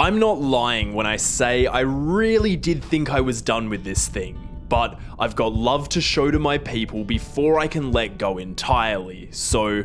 I'm not lying when I say I really did think I was done with this thing, but I've got love to show to my people before I can let go entirely, so...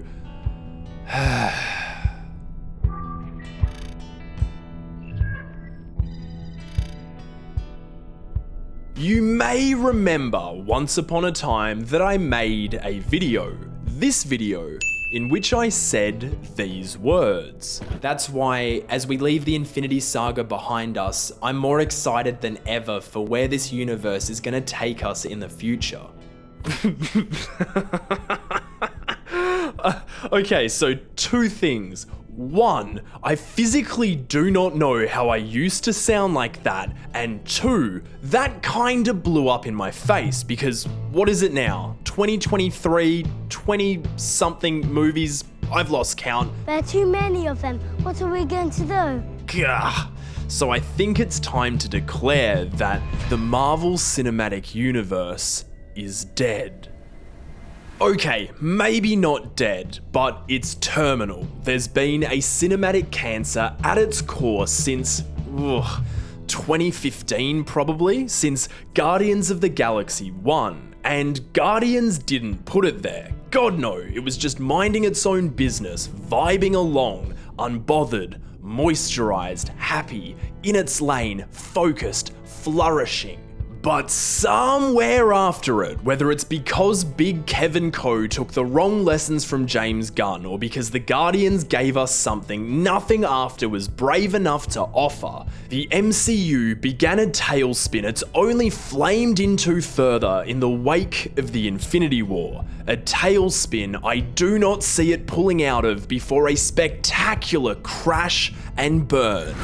You may remember once upon a time that I made a video, this video, in which I said these words. That's why, as we leave the Infinity Saga behind us, I'm more excited than ever for where this universe is gonna take us in the future. Okay, so two things. One, I physically do not know how I used to sound like that, and two, that kinda blew up in my face because what is it now? 2023, 20-something movies? I've lost count. There are too many of them. What are we going to do? Gah. So I think it's time to declare that the Marvel Cinematic Universe is dead. Okay, maybe not dead, but it's terminal. There's been a cinematic cancer at its core since 2015 probably, since Guardians of the Galaxy 1. And Guardians didn't put it there. God no, it was just minding its own business, vibing along, unbothered, moisturized, happy, in its lane, focused, flourishing. But somewhere after it, whether it's because Big Kevin Co took the wrong lessons from James Gunn, or because the Guardians gave us something nothing after was brave enough to offer, the MCU began a tailspin it's only flamed into further in the wake of the Infinity War. A tailspin I do not see it pulling out of before a spectacular crash and burn.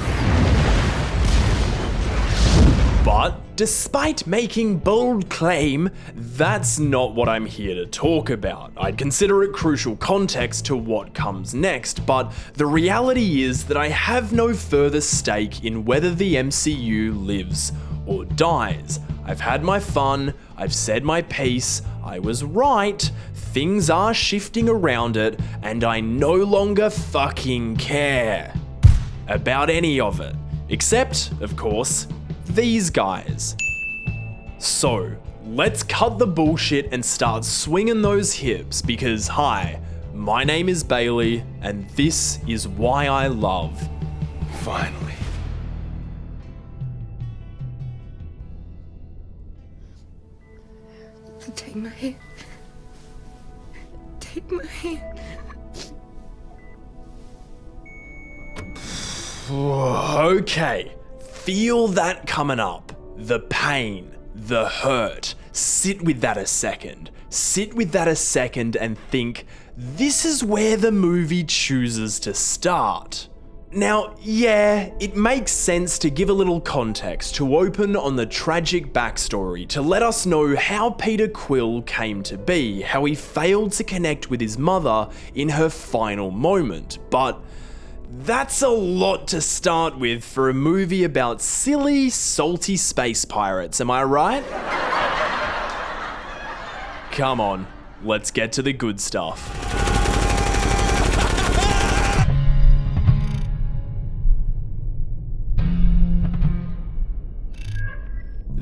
But despite making bold claim, that's not what I'm here to talk about. I'd consider it crucial context to what comes next, but the reality is that I have no further stake in whether the MCU lives or dies. I've had my fun, I've said my piece, I was right, things are shifting around it, and I no longer fucking care about any of it. Except, of course, these guys. So, let's cut the bullshit and start swinging those hips because hi, my name is Bailey and this is why I love. Finally. Take my hand. Take my hand. Okay. Feel that coming up. The pain, the hurt. Sit with that a second. Sit with that a second and think, this is where the movie chooses to start. Now, yeah, it makes sense to give a little context to open on the tragic backstory to let us know how Peter Quill came to be, how he failed to connect with his mother in her final moment, but that's a lot to start with for a movie about silly, salty space pirates, am I right? Come on, let's get to the good stuff.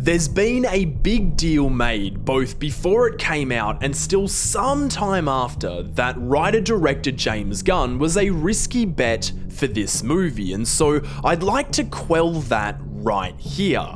There's been a big deal made both before it came out and still some time after that writer-director James Gunn was a risky bet for this movie, and so I'd like to quell that right here.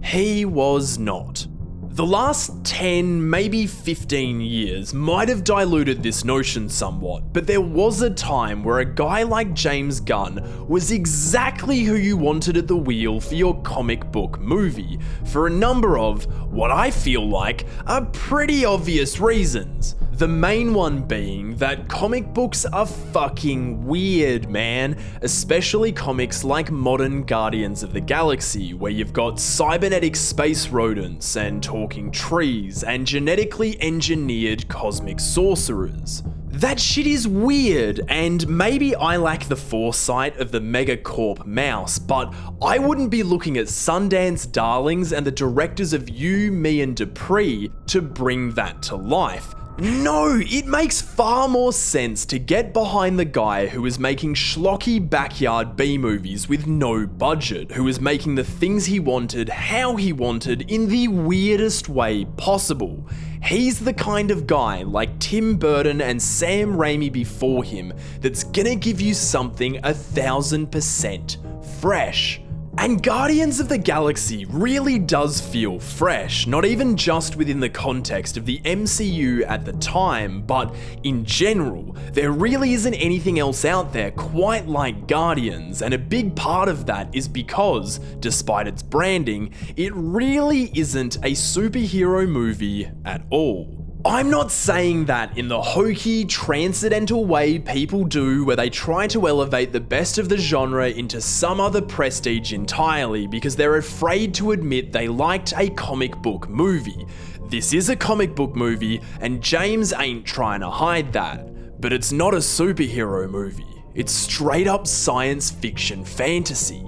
He was not. The last 10, maybe 15 years might have diluted this notion somewhat, but there was a time where a guy like James Gunn was exactly who you wanted at the wheel for your comic book movie, for a number of, what I feel like, are pretty obvious reasons. The main one being that comic books are fucking weird, man. Especially comics like modern Guardians of the Galaxy, where you've got cybernetic space rodents and talking trees and genetically engineered cosmic sorcerers. That shit is weird, and maybe I lack the foresight of the megacorp mouse, but I wouldn't be looking at Sundance darlings and the directors of You, Me and Dupree to bring that to life. No, it makes far more sense to get behind the guy who was making schlocky backyard B-movies with no budget, who was making the things he wanted, how he wanted, in the weirdest way possible. He's the kind of guy, like Tim Burton and Sam Raimi before him, that's gonna give you something 1000% fresh. And Guardians of the Galaxy really does feel fresh, not even just within the context of the MCU at the time, but in general. There really isn't anything else out there quite like Guardians, and a big part of that is because, despite its branding, it really isn't a superhero movie at all. I'm not saying that in the hokey, transcendental way people do where they try to elevate the best of the genre into some other prestige entirely because they're afraid to admit they liked a comic book movie. This is a comic book movie and James ain't trying to hide that. But it's not a superhero movie. It's straight up science fiction fantasy.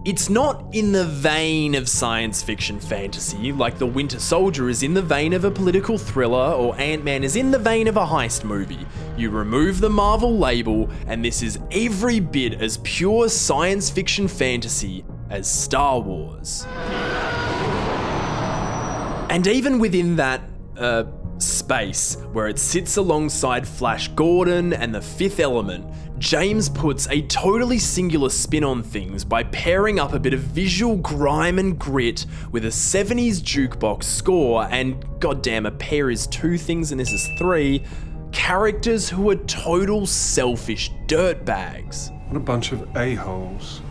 It's not in the vein of science fiction fantasy, like The Winter Soldier is in the vein of a political thriller or Ant-Man is in the vein of a heist movie. You remove the Marvel label and this is every bit as pure science fiction fantasy as Star Wars. And even within that, space, where it sits alongside Flash Gordon and the Fifth Element, James puts a totally singular spin on things by pairing up a bit of visual grime and grit with a 70s jukebox score and, goddamn, a pair is 2 things and this is 3, characters who are total selfish dirtbags. What a bunch of a-holes.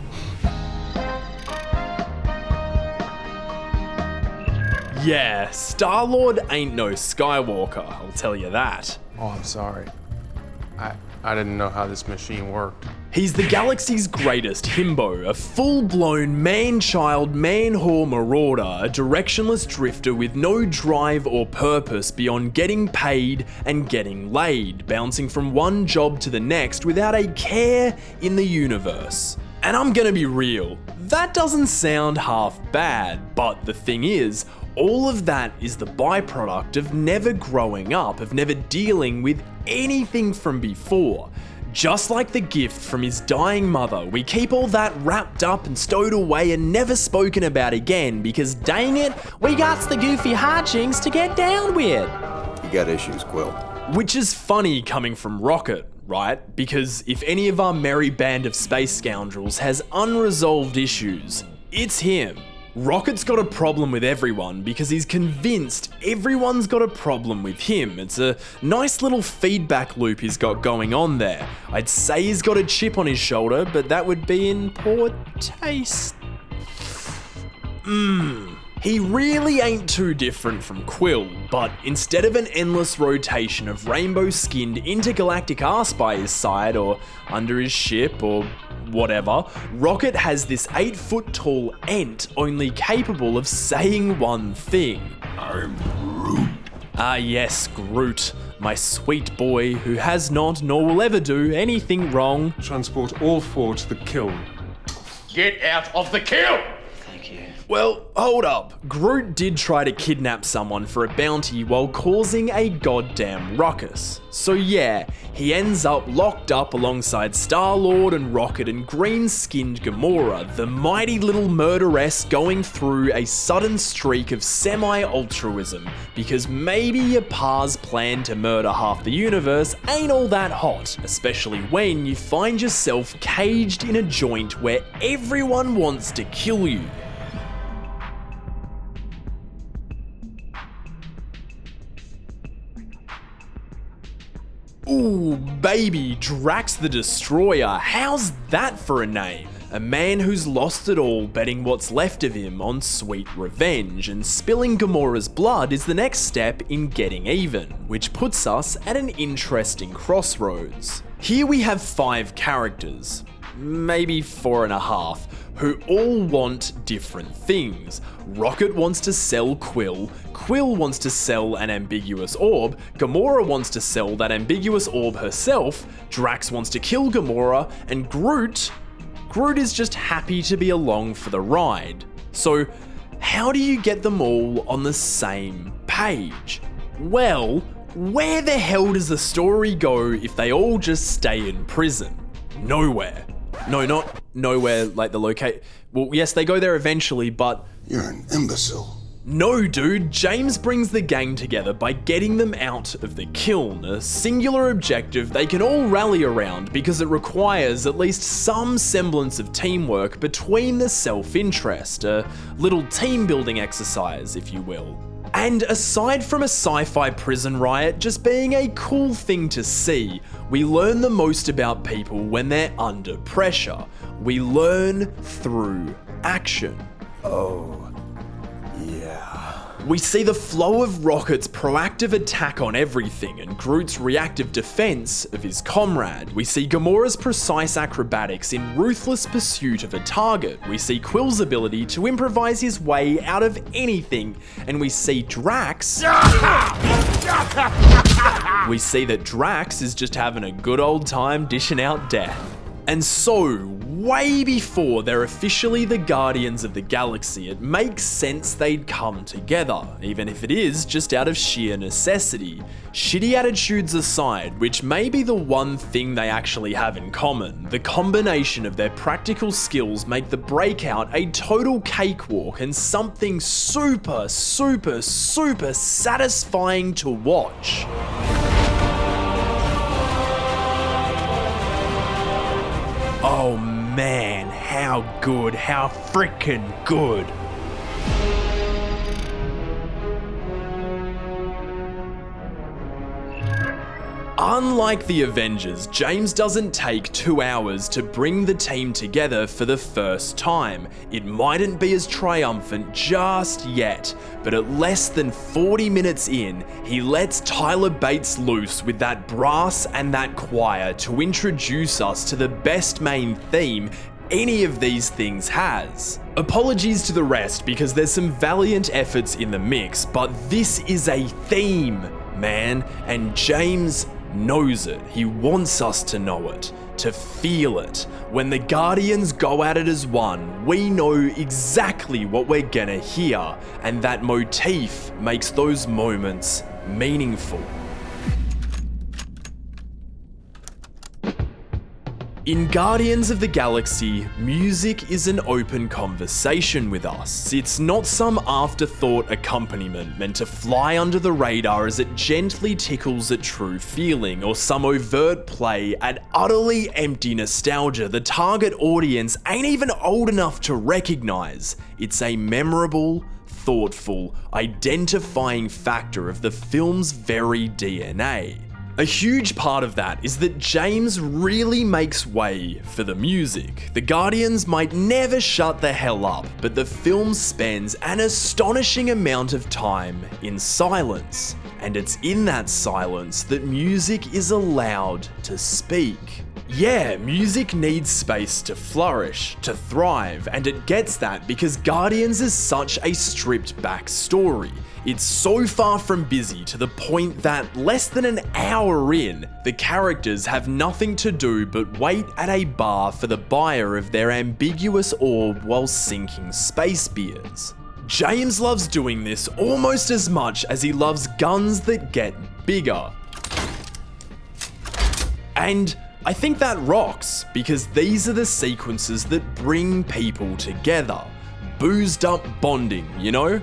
Yeah, Star-Lord ain't no Skywalker, I'll tell you that. Oh, I'm sorry. I didn't know how this machine worked. He's the galaxy's greatest himbo, a full-blown man-child, man-whore marauder, a directionless drifter with no drive or purpose beyond getting paid and getting laid, bouncing from one job to the next without a care in the universe. And I'm gonna be real, that doesn't sound half bad, but the thing is, all of that is the byproduct of never growing up, of never dealing with anything from before. Just like the gift from his dying mother, we keep all that wrapped up and stowed away and never spoken about again because dang it, we got the goofy hijinks to get down with. You got issues, Quill. Which is funny coming from Rocket, right? Because if any of our merry band of space scoundrels has unresolved issues, it's him. Rocket's got a problem with everyone because he's convinced everyone's got a problem with him. It's a nice little feedback loop he's got going on there. I'd say he's got a chip on his shoulder, but that would be in poor taste. He really ain't too different from Quill, but instead of an endless rotation of rainbow-skinned intergalactic arse by his side or under his ship or whatever, Rocket has this 8-foot-tall ent only capable of saying one thing. I'm Groot. Ah yes, Groot, my sweet boy who has not nor will ever do anything wrong. Transport all 4 to the kiln. Get out of the kiln! Well, hold up. Groot did try to kidnap someone for a bounty while causing a goddamn ruckus. So yeah, he ends up locked up alongside Star-Lord and Rocket and green-skinned Gamora, the mighty little murderess going through a sudden streak of semi-altruism, because maybe your pa's plan to murder half the universe ain't all that hot, especially when you find yourself caged in a joint where everyone wants to kill you. Ooh, baby, Drax the Destroyer, how's that for a name? A man who's lost it all betting what's left of him on sweet revenge, and spilling Gamora's blood is the next step in getting even, which puts us at an interesting crossroads. Here we have 5 characters, maybe 4.5, who all want different things. Rocket wants to sell Quill, Quill wants to sell an ambiguous orb, Gamora wants to sell that ambiguous orb herself, Drax wants to kill Gamora, and Groot is just happy to be along for the ride. So, how do you get them all on the same page? Well, where the hell does the story go if they all just stay in prison? Nowhere. No, not nowhere like the locate. Well, yes, they go there eventually, but... You're an imbecile. No, dude, James brings the gang together by getting them out of the kiln, a singular objective they can all rally around because it requires at least some semblance of teamwork between the self-interest, a little team-building exercise, if you will. And aside from a sci-fi prison riot just being a cool thing to see, we learn the most about people when they're under pressure. We learn through action. Oh, yeah. We see the flow of Rocket's proactive attack on everything and Groot's reactive defense of his comrade. We see Gamora's precise acrobatics in ruthless pursuit of a target. We see Quill's ability to improvise his way out of anything. And we see Drax... we see that Drax is just having a good old time dishing out death. And so, way before they're officially the Guardians of the Galaxy, it makes sense they'd come together, even if it is just out of sheer necessity. Shitty attitudes aside, which may be the one thing they actually have in common, the combination of their practical skills make the breakout a total cakewalk and something super, super, super satisfying to watch. Oh man, how good, how freaking good. Unlike the Avengers, James doesn't take 2 hours to bring the team together for the first time. It mightn't be as triumphant just yet, but at less than 40 minutes in, he lets Tyler Bates loose with that brass and that choir to introduce us to the best main theme any of these things has. Apologies to the rest because there's some valiant efforts in the mix, but this is a theme, man, and James knows it. He wants us to know it, to feel it. When the Guardians go at it as one, we know exactly what we're gonna hear, and that motif makes those moments meaningful. In Guardians of the Galaxy, music is an open conversation with us. It's not some afterthought accompaniment meant to fly under the radar as it gently tickles a true feeling, or some overt play at utterly empty nostalgia the target audience ain't even old enough to recognize. It's a memorable, thoughtful, identifying factor of the film's very DNA. A huge part of that is that James really makes way for the music. The Guardians might never shut the hell up, but the film spends an astonishing amount of time in silence. And it's in that silence that music is allowed to speak. Yeah, music needs space to flourish, to thrive, and it gets that because Guardians is such a stripped back story. It's so far from busy to the point that less than an hour in, the characters have nothing to do but wait at a bar for the buyer of their ambiguous orb while sinking space beers. James loves doing this almost as much as he loves guns that get bigger. And I think that rocks, because these are the sequences that bring people together. Boozed up bonding, you know?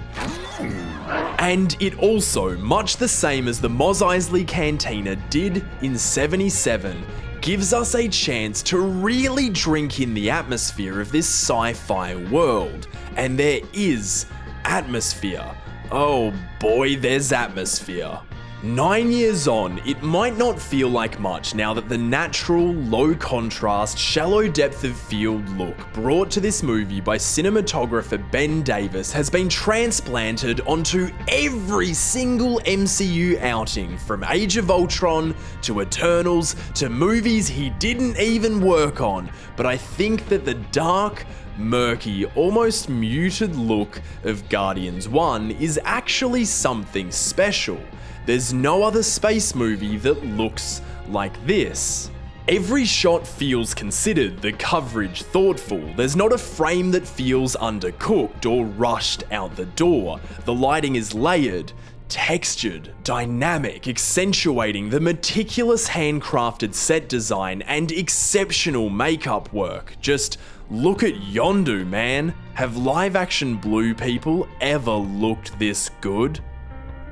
And it also, much the same as the Mos Eisley Cantina did in '77, gives us a chance to really drink in the atmosphere of this sci-fi world. And there is atmosphere. Oh boy, there's atmosphere. 9 years on, it might not feel like much now that the natural, low contrast, shallow depth of field look brought to this movie by cinematographer Ben Davis has been transplanted onto every single MCU outing, from Age of Ultron to Eternals to movies he didn't even work on. But I think that the dark, murky, almost muted look of Guardians 1 is actually something special. There's no other space movie that looks like this. Every shot feels considered, the coverage thoughtful. There's not a frame that feels undercooked or rushed out the door. The lighting is layered, textured, dynamic, accentuating the meticulous handcrafted set design and exceptional makeup work. Just look at Yondu, man. Have live action blue people ever looked this good?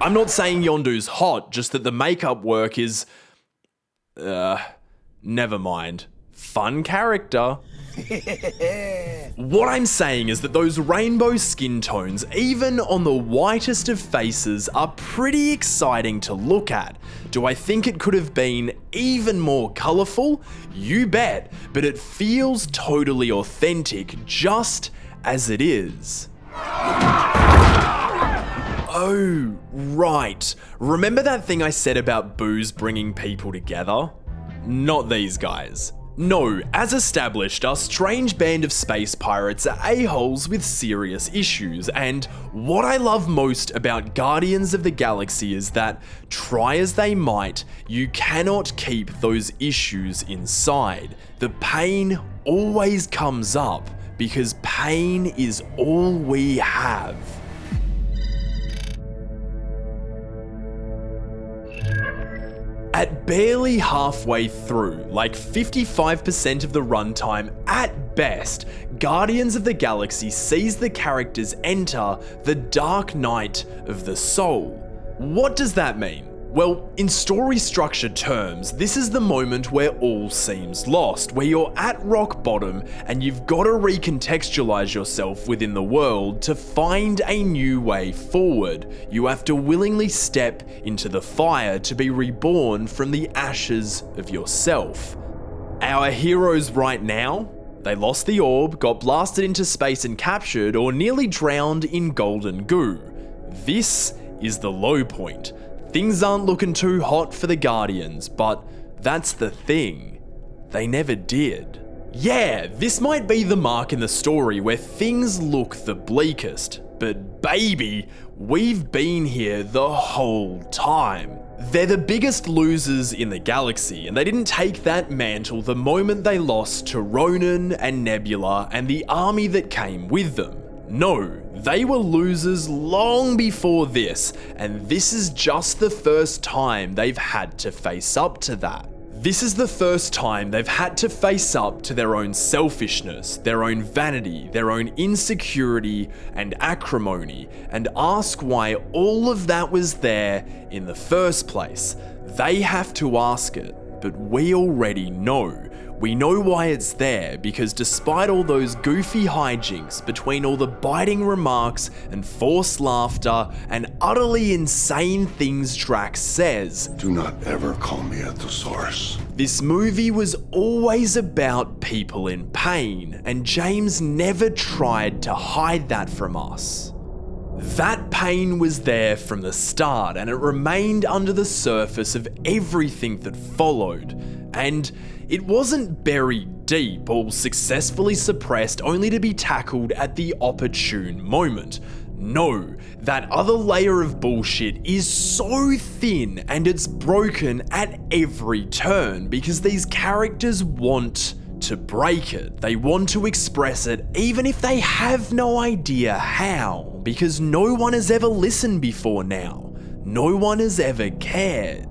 I'm not saying Yondu's hot, just that the makeup work is... never mind. Fun character. What I'm saying is that those rainbow skin tones, even on the whitest of faces, are pretty exciting to look at. Do I think it could have been even more colourful? You bet, but it feels totally authentic just as it is. Oh, right. Remember that thing I said about booze bringing people together? Not these guys. No, as established, our strange band of space pirates are a-holes with serious issues, and what I love most about Guardians of the Galaxy is that, try as they might, you cannot keep those issues inside. The pain always comes up, because pain is all we have. At barely halfway through, like 55% of the runtime at best, Guardians of the Galaxy sees the characters enter the dark night of the soul. What does that mean? Well, in story structure terms, this is the moment where all seems lost, where you're at rock bottom and you've got to recontextualize yourself within the world to find a new way forward. You have to willingly step into the fire to be reborn from the ashes of yourself. Our heroes right now, they lost the orb, got blasted into space and captured, or nearly drowned in golden goo. This is the low point. Things aren't looking too hot for the Guardians, but that's the thing. They never did. Yeah, this might be the mark in the story where things look the bleakest, but baby, we've been here the whole time. They're the biggest losers in the galaxy, and they didn't take that mantle the moment they lost to Ronan and Nebula and the army that came with them. No, they were losers long before this, and this is just the first time they've had to face up to that. This is the first time they've had to face up to their own selfishness, their own vanity, their own insecurity and acrimony, and ask why all of that was there in the first place. They have to ask it, but we already know. We know why it's there, because despite all those goofy hijinks between all the biting remarks and forced laughter and utterly insane things Drax says, Do not ever call me at the source. This movie was always about people in pain, and James never tried to hide that from us. That pain was there from the start, and it remained under the surface of everything that followed. And it wasn't buried deep or successfully suppressed only to be tackled at the opportune moment. No, that other layer of bullshit is so thin and it's broken at every turn because these characters want to break it. They want to express it even if they have no idea how, because no one has ever listened before now. No one has ever cared.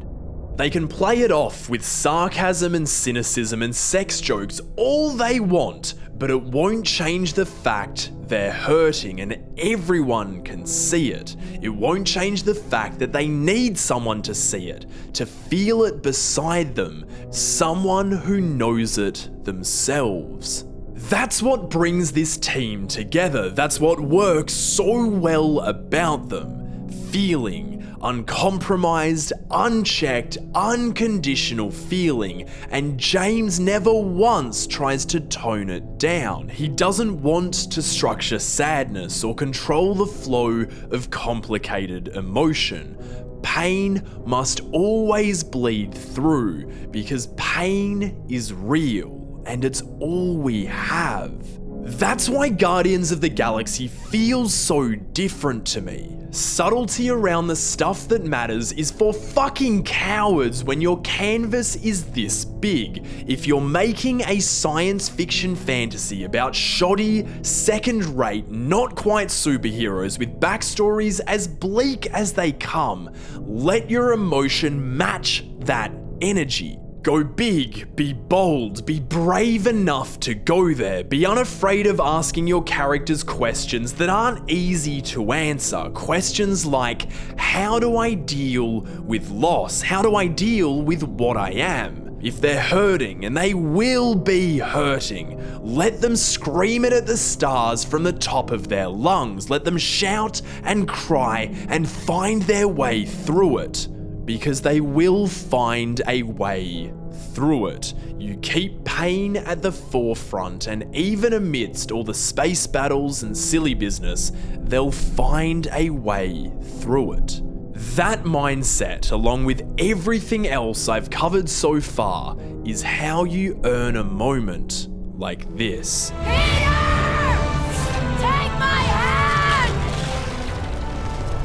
They can play it off with sarcasm and cynicism and sex jokes all they want, but it won't change the fact they're hurting and everyone can see it. It won't change the fact that they need someone to see it, to feel it beside them, someone who knows it themselves. That's what brings this team together. That's what works so well about them. Feeling. Uncompromised, unchecked, unconditional feeling, and James never once tries to tone it down. He doesn't want to structure sadness or control the flow of complicated emotion. Pain must always bleed through because pain is real and it's all we have. That's why Guardians of the Galaxy feels so different to me. Subtlety around the stuff that matters is for fucking cowards when your canvas is this big. If you're making a science fiction fantasy about shoddy, second-rate, not quite superheroes with backstories as bleak as they come, let your emotion match that energy. Go big, be bold, be brave enough to go there, be unafraid of asking your characters questions that aren't easy to answer. Questions like, how do I deal with loss? How do I deal with what I am? If they're hurting, and they will be hurting, let them scream it at the stars from the top of their lungs. Let them shout and cry and find their way through it. Because they will find a way through it. You keep pain at the forefront, and even amidst all the space battles and silly business, they'll find a way through it. That mindset, along with everything else I've covered so far, is how you earn a moment like this.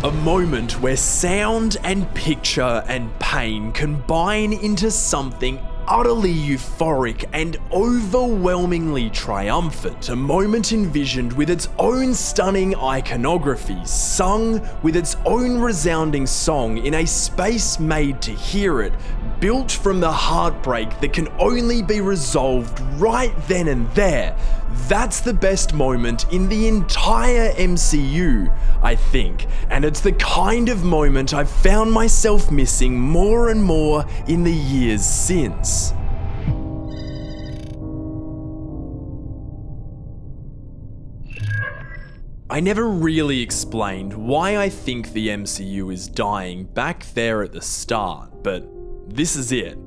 A moment where sound and picture and pain combine into something utterly euphoric and overwhelmingly triumphant. A moment envisioned with its own stunning iconography, sung with its own resounding song in a space made to hear it, built from the heartbreak that can only be resolved right then and there. That's the best moment in the entire MCU, I think, and it's the kind of moment I've found myself missing more and more in the years since. I never really explained why I think the MCU is dying back there at the start, but this is it.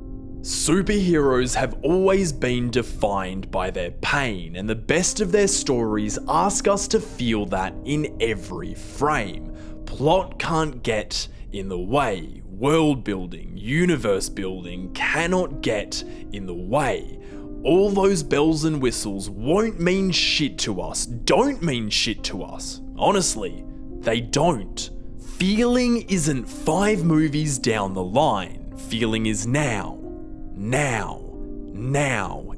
Superheroes have always been defined by their pain, and the best of their stories ask us to feel that in every frame. Plot can't get in the way. World building, universe building cannot get in the way. All those bells and whistles won't mean shit to us, don't mean shit to us. Honestly, they don't. Feeling isn't 5 movies down the line. Feeling is now. Now,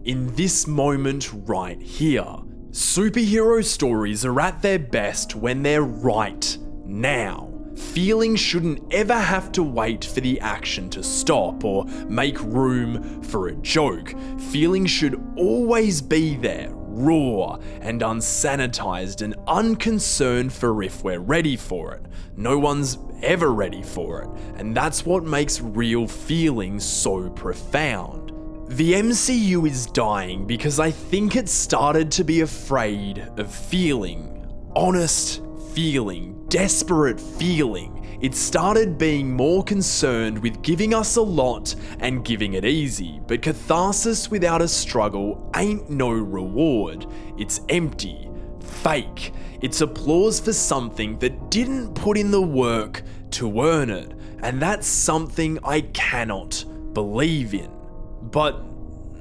in this moment right here. Superhero stories are at their best when they're right now. Feeling shouldn't ever have to wait for the action to stop or make room for a joke. Feeling should always be there, raw and unsanitized and unconcerned for if we're ready for it. No one's ever ready for it, and that's what makes real feeling so profound. The MCU is dying because I think it started to be afraid of feeling. Honest feeling, desperate feeling. It started being more concerned with giving us a lot and giving it easy, but catharsis without a struggle ain't no reward. It's empty, fake. It's applause for something that didn't put in the work to earn it, and that's something I cannot believe in. But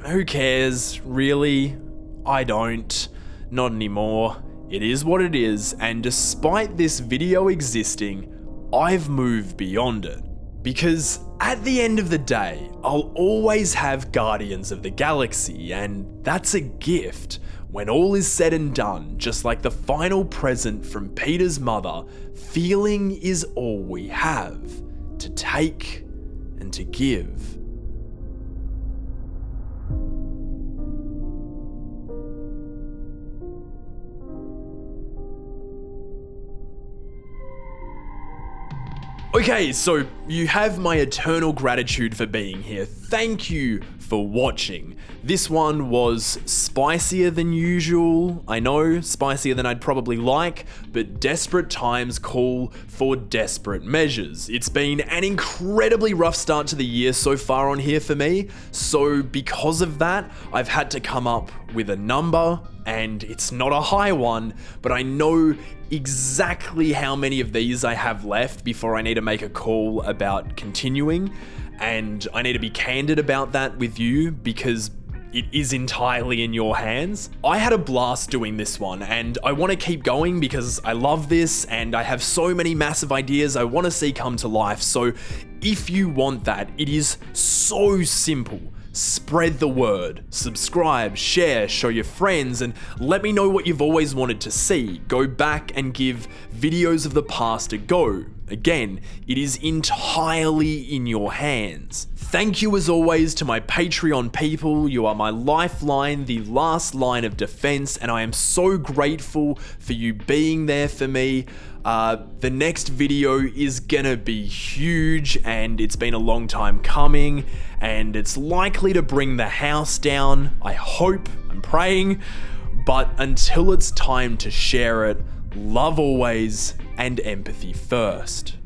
who cares, really? I don't. Not anymore. It is what it is, and despite this video existing, I've moved beyond it. Because at the end of the day, I'll always have Guardians of the Galaxy, and that's a gift. When all is said and done, just like the final present from Peter's mother, feeling is all we have to take and to give. Okay, so you have my eternal gratitude for being here. Thank you for watching. This one was spicier than usual. I know, spicier than I'd probably like, but desperate times call for desperate measures. It's been an incredibly rough start to the year so far on here for me, so because of that, I've had to come up with a number, and it's not a high one, but I know exactly how many of these I have left before I need to make a call about continuing, and I need to be candid about that with you because it is entirely in your hands. I had a blast doing this one, and I want to keep going because I love this and I have so many massive ideas I want to see come to life. So if you want that, it is so simple. Spread the word, subscribe, share, show your friends, and let me know what you've always wanted to see. Go back and give videos of the past a go. Again, it is entirely in your hands. Thank you as always to my Patreon people. You are my lifeline, the last line of defense, and I am so grateful for you being there for me. The next video is gonna be huge, and it's been a long time coming, and it's likely to bring the house down. I hope, I'm praying, but until it's time to share it, love always and empathy first.